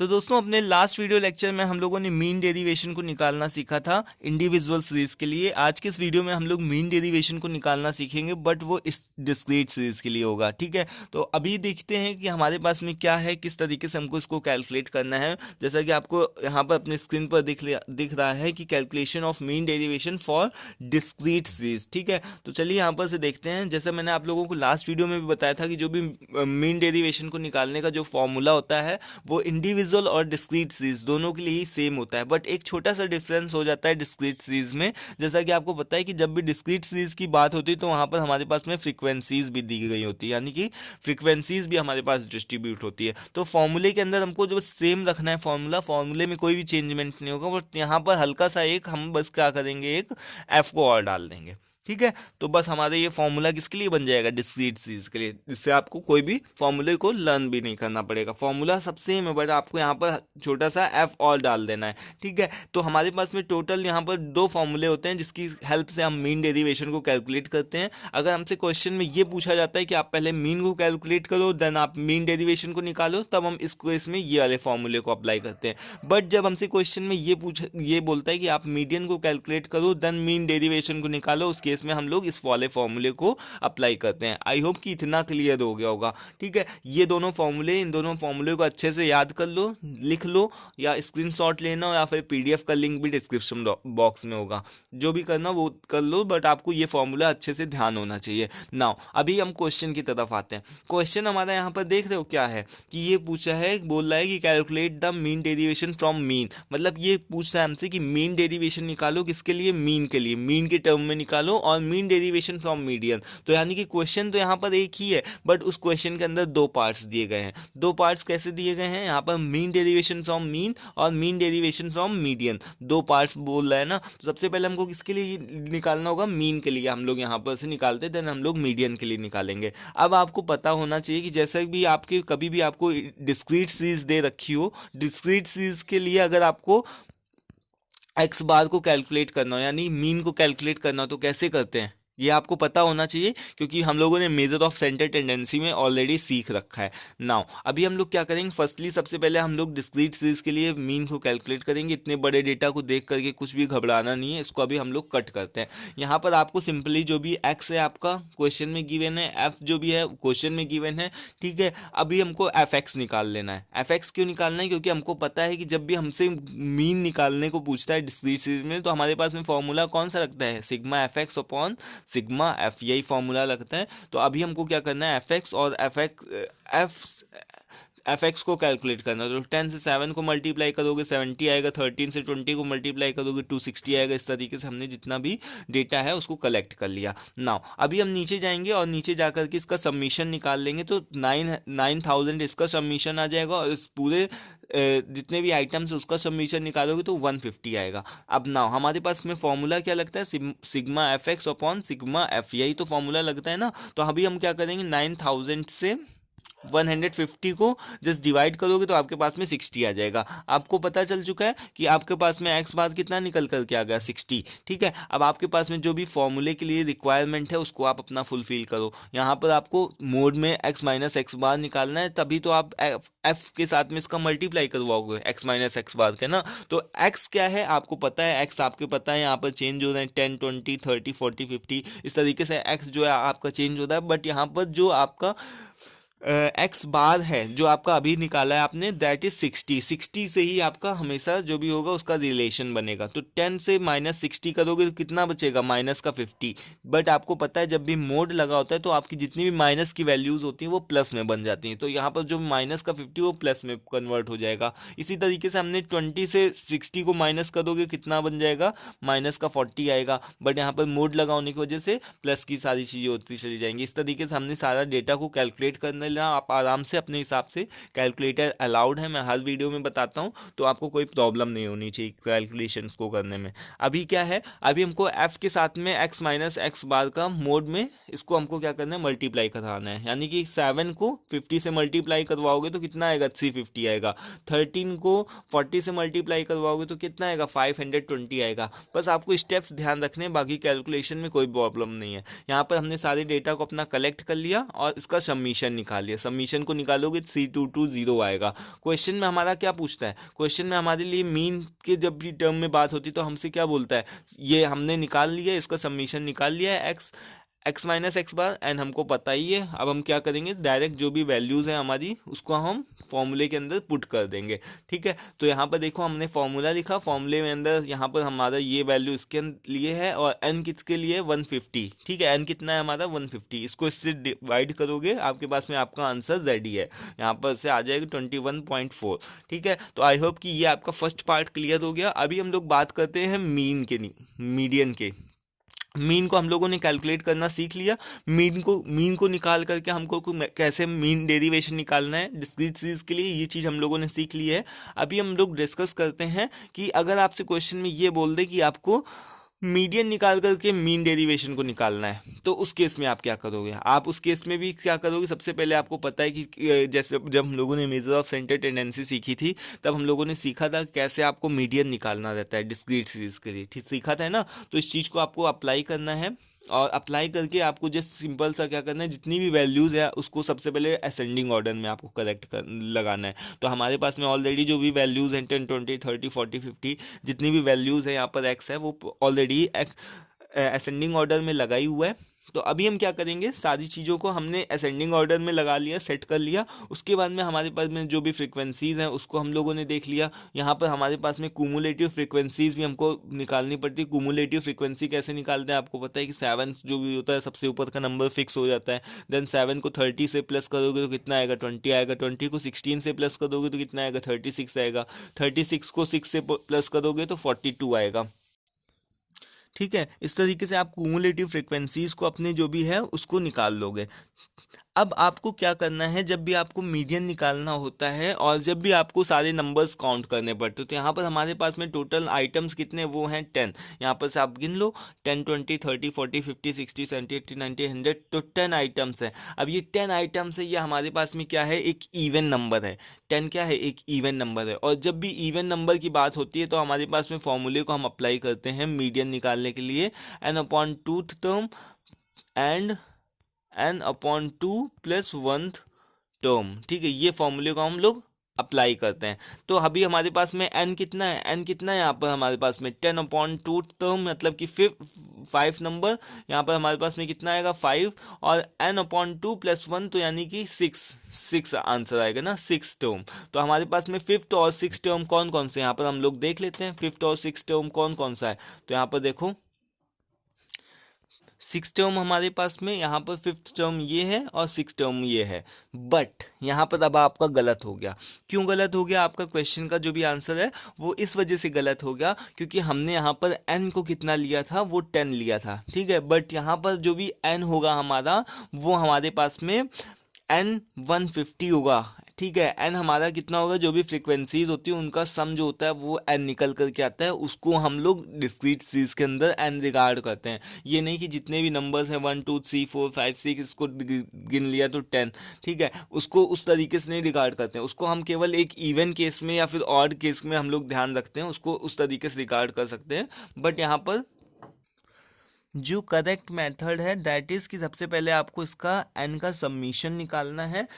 तो दोस्तों अपने लास्ट वीडियो लेक्चर में हम लोगों ने मीन डेरिवेशन को निकालना सीखा था इंडिविजुअल सीरीज के लिए। आज के इस वीडियो में हम लोग मीन डेरिवेशन को निकालना सीखेंगे, बट वो इस डिस्क्रीट सीरीज के लिए होगा। ठीक है, तो अभी देखते हैं कि हमारे पास में क्या है, किस तरीके से हमको इसको कैलकुलेट करना है। जैसा कि आपको यहाँ पर अपने स्क्रीन पर दिख रहा है कि calculation of mean derivation for discrete series. ठीक है, तो चलिए यहाँ पर से देखते हैं। जैसा मैंने आप लोगों को लास्ट वीडियो में भी बताया था कि जो भी मीन डेरिवेशन को निकालने का जो फॉर्मूला होता है वो इंडिविजुअल और डिस्क्रीट सीरीज दोनों के लिए ही सेम होता है, बट एक छोटा सा डिफरेंस हो जाता है डिस्क्रीट सीरीज में। जैसा कि आपको पता है कि जब भी डिस्क्रीट सीरीज की बात होती है तो वहाँ पर हमारे पास में फ्रीक्वेंसीज भी दी गई होती है, यानी कि फ्रीक्वेंसीज भी हमारे पास डिस्ट्रीब्यूट होती है। तो फॉर्मूले के अंदर हमको जो सेम रखना है फॉर्मूले में कोई भी चेंजमेंट नहीं होगा, बट यहाँ पर हल्का सा एक हम बस क्या करेंगे, एक एफ को और डाल देंगे। ठीक है, तो बस हमारे ये फॉर्मूला किसके लिए बन जाएगा, डिस्क्रीट सीरीज के लिए, जिससे आपको कोई भी फॉर्मूले को लर्न भी नहीं करना पड़ेगा। फॉर्मूला सब सेम है, बट आपको यहाँ पर छोटा सा एफ और डाल देना है। ठीक है, तो हमारे पास में टोटल यहाँ पर 2 फॉर्मूले होते हैं जिसकी हेल्प से हम मीन डेरिवेशन को कैलकुलेट करते हैं। अगर हमसे क्वेश्चन में ये पूछा जाता है कि आप पहले मीन को कैलकुलेट करो देन आप मीन डेरिवेशन को निकालो, तब हम इस केस में ये वाले फॉर्मूले को अप्लाई करते हैं। बट जब हमसे क्वेश्चन में ये बोलता है कि आप मीडियन को कैलकुलेट करो देन मीन डेरिवेशन को निकालो, उस केस में हम लोग इस वाले फॉर्मूले को अप्लाई करते हैं। आई होप कि इतना क्लियर हो गया होगा। ठीक है, ये दोनों फॉर्मूले, इन दोनों फॉर्मूले को अच्छे से याद कर लो, लिख लो, या स्क्रीनशॉट लेना, या फिर पीडीएफ का लिंक भी डिस्क्रिप्शन बॉक्स में होगा। जो भी करना वो कर लो, बट आपको ये फॉर्मूला अच्छे से ध्यान होना चाहिए। नाउ अभी हम क्वेश्चन की तरफ आते हैं। क्वेश्चन हमारा यहाँ पर देख रहे हो क्या है कि ये पूछा है, बोल रहा है कि calculate the mean derivation from mean. मतलब ये पूछ रहा है हमसे कि मीन डेरिवेशन निकालो, किसके लिए, मीन के लिए, मीन के टर्म में निकालो, और मीन डेरिवेशन फ्रॉम मीडियन। तो यानी कि क्वेश्चन तो यहाँ पर एक ही है, बट उस क्वेश्चन के अंदर 2 पार्ट्स दिए गए हैं। 2 पार्ट्स कैसे दिए गए हैं, यहाँ पर मीन डेरिवेशन फ्रॉम मीन और mean derivation from median, 2 parts बोल रहा है ना। तो सबसे पहले हमको किसके लिए निकालना होगा, मीन के लिए हम लोग यहाँ पर से निकालते हैं, देन हम लोग मीडियन के लिए निकालेंगे। अब आपको पता होना चाहिए कि जैसे भी आपके कभी भी आपको डिस्क्रीट सीरीज दे रखी हो, डिस्क्रीट सीरीज के लिए अगर आपको एक्स बार को कैलकुलेट करना हो, यानी मीन को कैलकुलेट करना हो, तो कैसे करते हैं ये आपको पता होना चाहिए, क्योंकि हम लोगों ने मेजर ऑफ सेंटर टेंडेंसी में ऑलरेडी सीख रखा है। नाउ अभी हम लोग क्या करेंगे, फर्स्टली सबसे पहले हम लोग डिस्क्रीट सीरीज के लिए मीन को कैलकुलेट करेंगे। इतने बड़े डेटा को देख करके कुछ भी घबराना नहीं है, इसको अभी हम लोग कट करते हैं। यहाँ पर आपको सिंपली जो भी एक्स है आपका क्वेश्चन में गिवन है, एफ जो भी है क्वेश्चन में गिवन है। ठीक है, अभी हमको एफ एक्स निकाल लेना है। एफ एक्स क्यों निकालना है, क्योंकि हमको पता है कि जब भी हमसे मीन निकालने को पूछता है डिस्क्रीट सीरीज में, तो हमारे पास में फॉर्मूला कौन सा लगता है, sigma F x upon sigma F, यही फॉर्मूला लगता है। तो अभी हमको क्या करना है, एफ एक्स और एफ एक्स को कैलकुलेट करना है। तो 10 से 7 को मल्टीप्लाई करोगे 70 आएगा, 13 से 20 को मल्टीप्लाई करोगे 260 आएगा। इस तरीके से हमने जितना भी डेटा है उसको कलेक्ट कर लिया। नाउ अभी हम नीचे जाएंगे और नीचे जाकर के इसका सबमिशन निकाल लेंगे, तो 9000 इसका सबमिशन आ जाएगा, और इस पूरे जितने भी आइटम्स उसका सबमिशन निकालोगे तो 150 आएगा। अब नाउ हमारे पास में फॉर्मूला क्या लगता है, sigma F x upon sigma F, यही तो फॉर्मूला लगता है ना। तो अभी हम क्या करेंगे, 9000 से 150 को जस्ट डिवाइड करोगे तो आपके पास में 60 आ जाएगा। आपको पता चल चुका है कि आपके पास में एक्स बार कितना निकल कर के आ गया, 60। ठीक है, अब आपके पास में जो भी फॉर्मूले के लिए रिक्वायरमेंट है उसको आप अपना फुलफिल करो। यहाँ पर आपको मोड में एक्स माइनस एक्स बार निकालना है, तभी तो आप एफ के साथ में इसका मल्टीप्लाई करवाओगे एक्स माइनस एक्स बार के ना। तो एक्स क्या है आपको पता है, एक्स आपके पता है यहाँ पर चेंज हो रहे हैं 10 20 30 40 50, इस तरीके से एक्स जो है आपका चेंज होता है। बट यहाँ पर जो आपका एक्स बार है जो आपका अभी निकाला है आपने, दैट इज 60 से ही आपका हमेशा जो भी होगा उसका रिलेशन बनेगा। तो 10 से -60 करोगे तो कितना बचेगा, माइनस का 50। बट आपको पता है जब भी मोड लगा होता है तो आपकी जितनी भी माइनस की वैल्यूज होती हैं वो प्लस में बन जाती हैं। तो यहाँ पर जो माइनस का 50 वो प्लस में कन्वर्ट हो जाएगा। इसी तरीके से हमने 20 से 60 को माइनस करोगे कितना बन जाएगा, माइनस का 40 आएगा। बट यहाँ पर मोड लगा होने की वजह से प्लस की सारी चीज़ें होती चली जाएंगी। इस तरीके से हमने सारा डेटा को कैलकुलेट करने लगा। आप आराम से अपने हिसाब से, कैलकुलेटर अलाउड है, मैं हर वीडियो में बताता हूँ, तो आपको कोई प्रॉब्लम नहीं होनी चाहिए कैलकुलेशंस को करने में। अभी क्या है, अभी हमको एफ के साथ में एक्स माइनस एक्स बार का मोड में इसको हमको क्या करना है, मल्टीप्लाई कराना है। यानी कि 7 को 50 से मल्टीप्लाई करवाओगे तो कितना आएगा, 350 आएगा। 13 को 40 से मल्टीप्लाई करवाओगे तो कितना आएगा, 520 आएगा। बस आपको स्टेप्स ध्यान रखने, बाकी कैलकुलेशन में कोई प्रॉब्लम नहीं है। यहाँ पर हमने सारे डेटा को अपना कलेक्ट कर लिया और इसका सबमिशन निकाल निकालिए, सबमिशन को निकालोगे 3220 आएगा। क्वेश्चन में हमारा क्या पूछता है, क्वेश्चन में हमारे लिए मीन के जब भी टर्म में बात होती है तो हमसे क्या बोलता है, ये हमने निकाल लिया, इसका सबमिशन निकाल लिया है x minus x bar and हमको पता ही है। अब हम क्या करेंगे, डायरेक्ट जो भी वैल्यूज़ हैं हमारी उसको हम फॉर्मूले के अंदर पुट कर देंगे। ठीक है, तो यहाँ पर देखो हमने फॉर्मूला लिखा, फॉर्मूले में अंदर यहाँ पर हमारा ये वैल्यू इसके लिए है और एन किसके लिए 150। ठीक है, एन कितना है हमारा 150, इसको इससे डिवाइड करोगे आपके पास में आपका आंसर जेड ही है, यहाँ पर से आ जाएगा 21.4। ठीक है, तो आई होप कि ये आपका फर्स्ट पार्ट क्लियर हो गया। अभी हम लोग बात करते हैं मीडियन के। मीन को हम लोगों ने कैलकुलेट करना सीख लिया। मीन को निकाल करके हमको कैसे मीन डेरिवेशन निकालना है डिस्क्रीट सीरीज के लिए, ये चीज़ हम लोगों ने सीख ली है। अभी हम लोग डिस्कस करते हैं कि अगर आपसे क्वेश्चन में ये बोल दे कि आपको मीडियन निकाल करके मीन डेरिवेशन को निकालना है, तो उस केस में आप क्या करोगे। आप उस केस में भी क्या करोगे, सबसे पहले आपको पता है कि जैसे जब हम लोगों ने मेजर ऑफ सेंटर टेंडेंसी सीखी थी तब हम लोगों ने सीखा था कैसे आपको मीडियन निकालना रहता है डिस्क्रीट सीरीज के लिए। ठीक, सीखा था ना, तो इस चीज़ को आपको अप्लाई करना है और अप्लाई करके आपको जस्ट सिंपल सा क्या करना है, जितनी भी वैल्यूज़ है उसको सबसे पहले असेंडिंग ऑर्डर में आपको लगाना है। तो हमारे पास में ऑलरेडी जो भी वैल्यूज़ हैं 10, 20, 30, 40, 50 जितनी भी वैल्यूज़ हैं यहाँ पर एक्स है वो ऑलरेडी असेंडिंग ऑर्डर में लगाई हुआ है। तो अभी हम क्या करेंगे, सारी चीज़ों को हमने असेंडिंग ऑर्डर में लगा लिया, सेट कर लिया। उसके बाद में हमारे पास में जो भी फ्रीक्वेंसीज़ हैं उसको हम लोगों ने देख लिया। यहाँ पर हमारे पास में कूमुलेटिव फ्रीक्वेंसीज़ भी हमको निकालनी पड़ती है। कूमुलेटिव फ्रीक्वेंसी कैसे निकालते हैं, आपको पता है कि 7 जो भी होता है सबसे ऊपर का नंबर फिक्स हो जाता है। देन 7 को 30 से प्लस करोगे तो कितना आएगा, 20 आएगा। 20 को 16 से प्लस करोगे तो कितना आएगा, 36 आएगा। 36 को 6 से प्लस करोगे तो 42 आएगा। ठीक है, इस तरीके से आप कूमुलेटिव फ्रीक्वेंसीज को अपने जो भी है उसको निकाल लोगे। अब आपको क्या करना है, जब भी आपको मीडियन निकालना होता है और जब भी आपको सारे नंबर्स काउंट करने पड़ते हैं, तो यहाँ पर हमारे पास में टोटल आइटम्स कितने, वो हैं 10। यहाँ पर से आप गिन लो 10, 20, 30, 40, 50, 60, 70, 80, 90, 100, तो 10 आइटम्स हैं। अब ये 10 आइटम्स है, ये हमारे पास में क्या है, एक इवन नंबर है। 10 क्या है, एक इवन नंबर है। और जब भी इवन नंबर की बात होती है तो हमारे पास में फॉर्मूले को हम अप्लाई करते हैं मीडियन निकालने के लिए, n/2th term and n/2 + 1th term. ठीक है, ये फॉर्मूले को हम लोग अप्लाई करते हैं। तो अभी हमारे पास में n कितना है, n कितना है यहाँ पर हमारे पास में 10/2 टर्म, मतलब कि 5 नंबर। यहाँ पर हमारे पास में कितना आएगा 5, और n/2 + 1 तो यानी कि 6 आंसर आएगा ना, 6 टर्म। तो हमारे पास में 5th और 6th टर्म कौन कौन से, यहाँ पर हम लोग देख लेते हैं 5th और 6th टर्म कौन कौन सा है। तो यहाँ पर देखो 6 टर्म हमारे पास में, यहाँ पर 5th टर्म ये है और 6 टर्म ये है। बट यहाँ पर अब आपका गलत हो गया। क्यों गलत हो गया, आपका क्वेश्चन का जो भी आंसर है वो इस वजह से गलत हो गया क्योंकि हमने यहाँ पर n को कितना लिया था, वो 10 लिया था। ठीक है, बट यहाँ पर जो भी n होगा हमारा, वो हमारे पास में n 150 होगा। ठीक है, n हमारा कितना होगा, जो भी फ्रीक्वेंसीज होती है उनका सम जो होता है वो n निकल करके आता है, उसको हम लोग डिस्क्रीट सीरीज के अंदर n रिगार्ड करते हैं। ये नहीं कि जितने भी नंबर्स हैं 1 2 3 4 5 6 इसको गिन लिया तो 10। ठीक है, उसको उस तरीके से नहीं रिगार्ड करते हैं, उसको हम केवल एक इवन केस में या फिर ऑड केस में हम लोग ध्यान रखते हैं, उसको उस तरीके से रिगार्ड कर सकते हैं। बट यहाँ पर जो करेक्ट मेथड है दैट इज़ कि सबसे पहले आपको इसका n का सबमिशन निकालना है।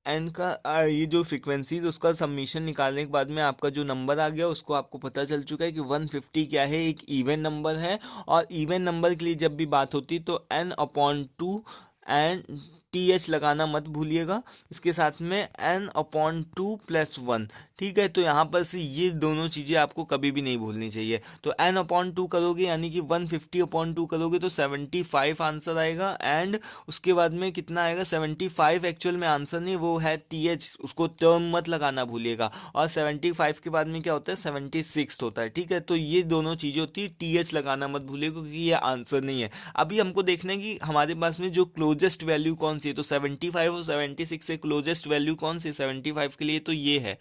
एन का ये जो फ्रीक्वेंसीज उसका सबमिशन निकालने के बाद में आपका जो नंबर आ गया उसको आपको पता चल चुका है कि 150 क्या है, एक इवन नंबर है। और इवन नंबर के लिए जब भी बात होती है तो n/2 एंड TH लगाना मत भूलिएगा, इसके साथ में n/2 + 1। ठीक है, तो यहाँ पर से ये दोनों चीज़ें आपको कभी भी नहीं भूलनी चाहिए। तो n/2 करोगे यानी कि 150/2 करोगे तो 75 आंसर आएगा। एंड उसके बाद में कितना आएगा, 75 एक्चुअल में आंसर नहीं, वो है TH, उसको टर्म मत लगाना भूलिएगा। और 75 के बाद में क्या होता है, 76 होता है। ठीक है, तो ये दोनों चीज़ें होती है, TH लगाना मत भूलिएगा क्योंकि ये आंसर नहीं है। अभी हमको देखना है कि हमारे पास में जो क्लोजेस्ट वैल्यू कौन सी है, तो 75 और 76 से क्लोजेस्ट वैल्यू कौन सी, 75 के लिए तो ये है।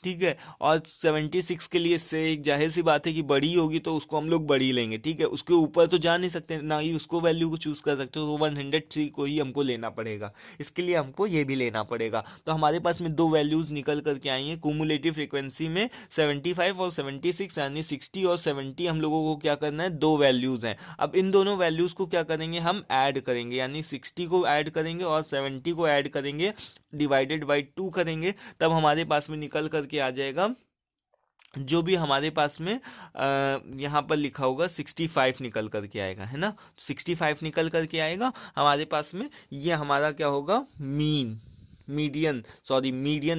ठीक है। और 76 के लिए इससे एक जाहिर सी बात है कि बड़ी होगी तो उसको हम लोग बड़ी लेंगे, ठीक है। उसके ऊपर तो जा नहीं सकते, ना ही उसको वैल्यू को चूज़ कर सकते हो, तो 103 को ही हमको लेना पड़ेगा। इसके लिए हमको ये भी लेना पड़ेगा। तो हमारे पास में दो वैल्यूज़ निकल करके आई हैं क्यूमुलेटिव फ्रीक्वेंसी में, 75 और 76, यानी 60 और 70 हम लोगों को क्या करना है, दो वैल्यूज़ हैं। अब इन दोनों वैल्यूज़ को क्या करेंगे, हम ऐड करेंगे, यानी 60 को ऐड करेंगे और 70 को ऐड करेंगे, डिवाइडेड बाई 2 करेंगे, तब हमारे पास में निकल करके आ जाएगा जो भी हमारे पास में यहाँ पर लिखा होगा 65 निकल करके आएगा, है ना। 65 निकल करके आएगा हमारे पास में। ये हमारा क्या होगा, मीडियन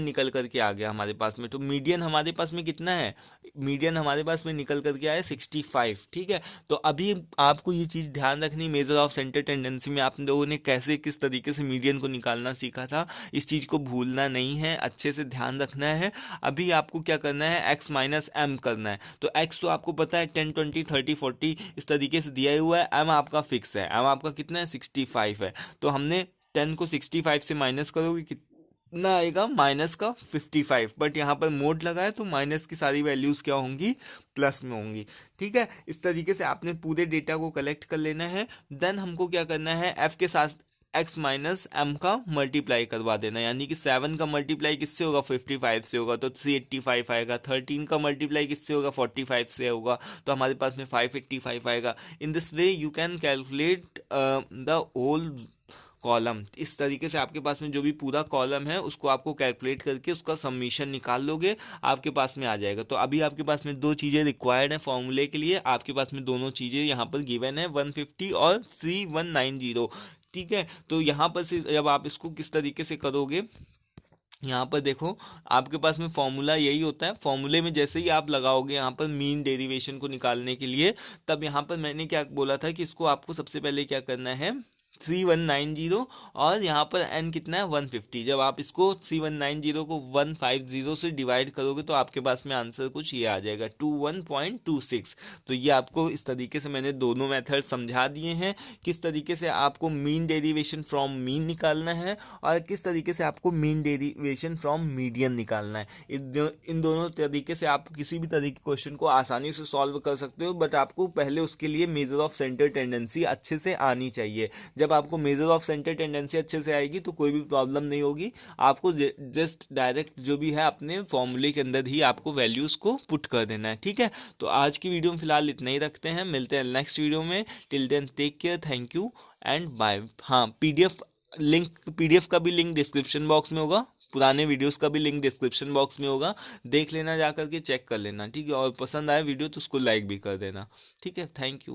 निकल करके आ गया हमारे पास में। तो मीडियन हमारे पास में कितना है, मीडियन हमारे पास में निकल करके आया 65, ठीक है। तो अभी आपको ये चीज़ ध्यान रखनी, मेजर ऑफ सेंटर टेंडेंसी में आप लोगों ने कैसे किस तरीके से मीडियन को निकालना सीखा था, इस चीज़ को भूलना नहीं है, अच्छे से ध्यान रखना है। अभी आपको क्या करना है, x माइनस एम करना है। तो x तो आपको पता है 10, 20, 30, 40 इस तरीके से दिया हुआ है, m आपका फिक्स है, m आपका कितना है, 65 है। तो हमने 10 को 65 से माइनस करोगे कितना आएगा, माइनस का 55, बट यहाँ पर मोड लगा है तो माइनस की सारी वैल्यूज़ क्या होंगी, प्लस में होंगी, ठीक है। इस तरीके से आपने पूरे डेटा को कलेक्ट कर लेना है। देन हमको क्या करना है, f के साथ x माइनस एम का मल्टीप्लाई करवा देना, यानी कि 7 का मल्टीप्लाई किससे होगा, 55 से होगा, तो 385 आएगा। 13 का मल्टीप्लाई किससे होगा, 45 से होगा, तो हमारे पास में 585 आएगा। In this way you can calculate the whole column. इस तरीके से आपके पास में जो भी पूरा कॉलम है उसको आपको कैलकुलेट करके उसका सबमिशन निकाल लोगे, आपके पास में आ जाएगा। तो अभी आपके पास में दो चीज़ें रिक्वायर्ड हैं फॉर्मूले के लिए, आपके पास में दोनों चीज़ें यहाँ पर गिवन है, 150 और 3190, ठीक है। तो यहाँ पर से जब आप इसको किस तरीके से करोगे, यहाँ पर देखो आपके पास में फॉर्मूला यही होता है। फॉर्मूले में जैसे ही आप लगाओगे यहाँ पर मीन डेरिवेशन को निकालने के लिए, तब यहाँ पर मैंने क्या बोला था कि इसको आपको सबसे पहले क्या करना है, 3190 और यहाँ पर n कितना है, 150। जब आप इसको 3190 को 150 से डिवाइड करोगे तो आपके पास में आंसर कुछ ये आ जाएगा 21.26। तो ये आपको इस तरीके से मैंने दोनों मेथड समझा दिए हैं, किस तरीके से आपको मीन डेरिवेशन फ्रॉम मीन निकालना है और किस तरीके से आपको मीन डेरिवेशन फ्रॉम मीडियन निकालना है। इन दोनों तरीके से आप किसी भी तरह के क्वेश्चन को आसानी से सॉल्व कर सकते हो, बट आपको पहले उसके लिए मेजर ऑफ सेंटर टेंडेंसी अच्छे से आनी चाहिए। जब आपको मेजर ऑफ सेंटर टेंडेंसी अच्छे से आएगी तो कोई भी प्रॉब्लम नहीं होगी, आपको जस्ट डायरेक्ट जो भी है अपने फॉर्मूले के अंदर ही आपको वैल्यूज़ को पुट कर देना है, ठीक है। तो आज की वीडियो में फिलहाल इतना ही रखते हैं, मिलते हैं नेक्स्ट वीडियो में। Till then take care, thank you and bye. हाँ, पीडीएफ का भी लिंक डिस्क्रिप्शन बॉक्स में होगा, पुराने वीडियोस का भी लिंक डिस्क्रिप्शन बॉक्स में होगा, देख लेना, जा करके चेक कर लेना, ठीक है। और पसंद आए वीडियो तो उसको लाइक भी कर देना, ठीक है। Thank you.